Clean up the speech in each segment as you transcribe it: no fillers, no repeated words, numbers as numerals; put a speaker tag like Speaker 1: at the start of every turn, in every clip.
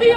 Speaker 1: ये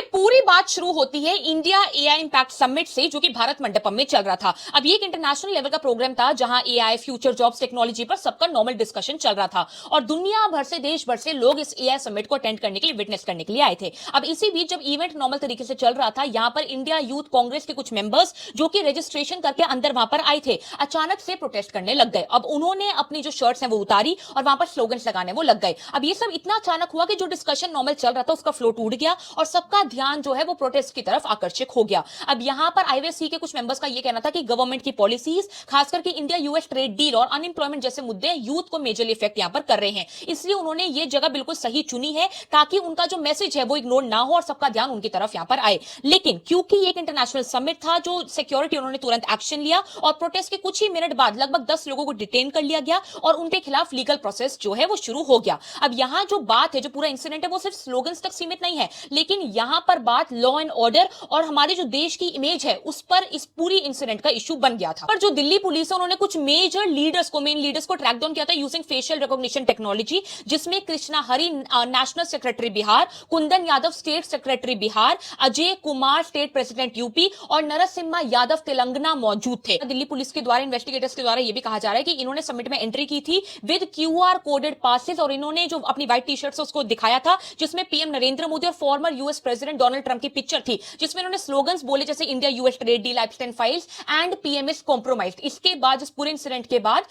Speaker 1: पूरी बात शुरू होती है इंडिया एआई इंपैक्ट समिट से, जो कि भारत मंडपम में चल रहा था। अब ये एक इंटरनेशनल लेवल का प्रोग्राम था जहां एआई, फ्यूचर जॉब्स, टेक्नोलॉजी पर सबका नॉर्मल डिस्कशन चल रहा था और दुनिया भर से, देश भर से लोग इस एआई समिट को अटेंड करने के लिए, विटनेस करने के लिए आए थे। अब इसी बीच जब इवेंट नॉर्मल तरीके से चल रहा था, यहां पर इंडिया यूथ कांग्रेस के कुछ मेंबर्स जो कि रजिस्ट्रेशन करके अंदर वहां पर आए थे, अचानक से प्रोटेस्ट करने लग गए। अब उन्होंने अपनी जो शर्ट्स हैं वो उतारी और वहां पर स्लोगन्स लगाने वो लग गए। अब ये सब इतना अचानक हुआ कि जो डिस्कशन नॉर्मल चल रहा था उसका फ्लो टूट गया और सबका ध्यान जो है वो प्रोटेस्ट की तरफ आकर्षित हो गया। अब यहां पर आईवेसी के कुछ मेंबर्स का यह कहना था कि गवर्नमेंट की पॉलिसीज, खासकर कि इंडिया यूएस ट्रेड डील और अनएम्प्लॉयमेंट जैसे मुद्दे यूथ को मेजरली इफेक्ट यहां पर कर रहे हैं। इसलिए उन्होंने ये जगह बिल्कुल सही चुनी है ताकि उनका जो मैसेज है वो इग्नोर ना हो और सबका ध्यान उनकी तरफ यहां पर आए। लेकिन क्योंकि ये एक इंटरनेशनल समिट था, जो सिक्योरिटी, उन्होंने तुरंत एक्शन लिया और प्रोटेस्ट के कुछ ही मिनट बाद लगभग 10 लोगों को डिटेन कर लिया गया और उनके खिलाफ लीगल प्रोसेस जो है वो शुरू हो गया। अब यहां जो बात है, जो पूरा इंसिडेंट है, वो सिर्फ स्लोगन्स तक सीमित नहीं है, लेकिन यहां पर बात लॉ एंड ऑर्डर और हमारे जो देश की इमेज है उस पर इस पूरी इंसिडेंट का इशू बन गया था। पर जो दिल्ली पुलिस है, उन्होंने कुछ मेजर लीडर्स को, मेन लीडर्स को ट्रैक डाउन किया था यूजिंग फेशियल रिकॉग्निशन टेक्नोलॉजी, जिसमें Krishna Hari, national secretary Bihar, Kundan Yadav, state secretary Bihar, Ajay Kumar, state president UP और नरसिम्हा यादव, तेलंगाना मौजूद थे। दिल्ली पुलिस के द्वारा, इन्वेस्टिगेटर्स के द्वारा यह भी कहा जा रहा है कि इन्होंने समिट में एंट्री की थी विद क्यूआर कोडेड पासेस और इन्होंने जो अपनी व्हाइट टी शर्ट्स उसको दिखाया था, जिसमें पीएम नरेंद्र मोदी और former US president Donald Trump की पिक्चर थी, जिसमें उन्होंने स्लोगन्स बोले जैसे India US trade deal, Epstein files and PM's compromised. इसके बाद, इस पूरे इंसिडेंट के बाद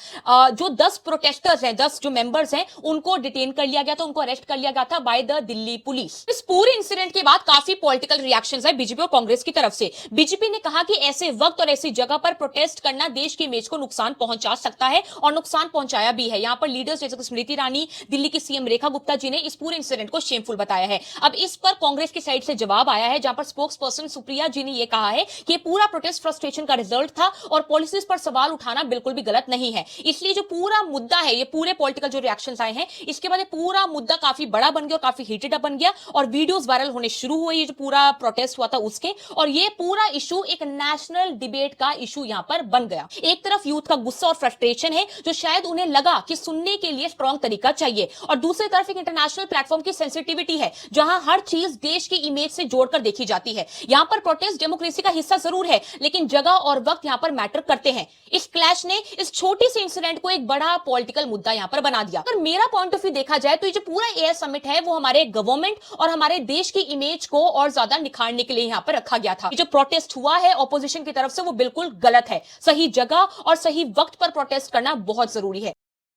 Speaker 1: जो 10 प्रोटेस्टर्स हैं, 10 जो मेंबर्स हैं, उनको डिटेन कर लिया गया था, उनको अरेस्ट कर लिया गया था बाय द दिल्ली पुलिस। इस पूरे इंसिडेंट के बाद काफी पॉलिटिकल रिएक्शंस आए बीजेपी और कांग्रेस की तरफ से। बीजेपी ने कहा कि ऐसे वक्त और ऐसी जगह पर प्रोटेस्ट करना देश की इमेज को नुकसान पहुंचा सकता है और नुकसान पहुंचाया भी है। यहां पर लीडर्स जैसे स्मृति ईरानी, दिल्ली की सीएम रेखा गुप्ता जी ने इस पूरे इंसिडेंट को शेमफुल बताया है। अब इस पर कांग्रेस की साइड से जवाब आया है, जहां पर स्पोक्स पर्सन सुप्रिया जी ने यह कहा है कि पूरा प्रोटेस्ट फ्रस्ट्रेशन का रिजल्ट था और पॉलिसीज पर सवाल उठाना बिल्कुल भी गलत नहीं है। इसलिए जो पूरा मुद्दा है, ये पूरे पॉलिटिकल जो रिएक्शंस आए हैं, इसके बाद पूरा मुद्दा काफी बड़ा बन गया और काफी हीटेड अप बन गया और वीडियोस वायरल होने शुरू हुए, ये जो पूरा प्रोटेस्ट हुआ था उसके, और ये पूरा इशू एक नेशनल डिबेट का इशू यहां पर बन गया। एक तरफ यूथ का गुस्सा और फ्रस्ट्रेशन है, जो शायद उन्हें लगा कि सुनने के लिए स्ट्रॉन्ग तरीका चाहिए, और दूसरी तरफ एक इंटरनेशनल प्लेटफॉर्म की सेंसिटिविटी है, जहां हर चीज देश की इमेज से जोड़कर देखी जाती है। यहां पर प्रोटेस्ट डेमोक्रेसी का हिस्सा जरूर है, लेकिन जगह और वक्त यहां पर मैटर करते हैं। इस क्लैश ने इस छोटी सी इंसिडेंट को एक बड़ा पॉलिटिकल मुद्दा यहां पर बना दिया। अगर मेरा पॉइंट ऑफ व्यू देखा जाए तो ये जो पूरा एआई समिट है वो हमारे गवर्नमेंट और हमारे देश की इमेज को और ज्यादा निखारने के लिए यहां पर रखा गया था। ये जो प्रोटेस्ट हुआ है ऑपोजिशन की तरफ से, वो बिल्कुल गलत है। सही जगह और सही वक्त पर प्रोटेस्ट करना बहुत जरूरी है।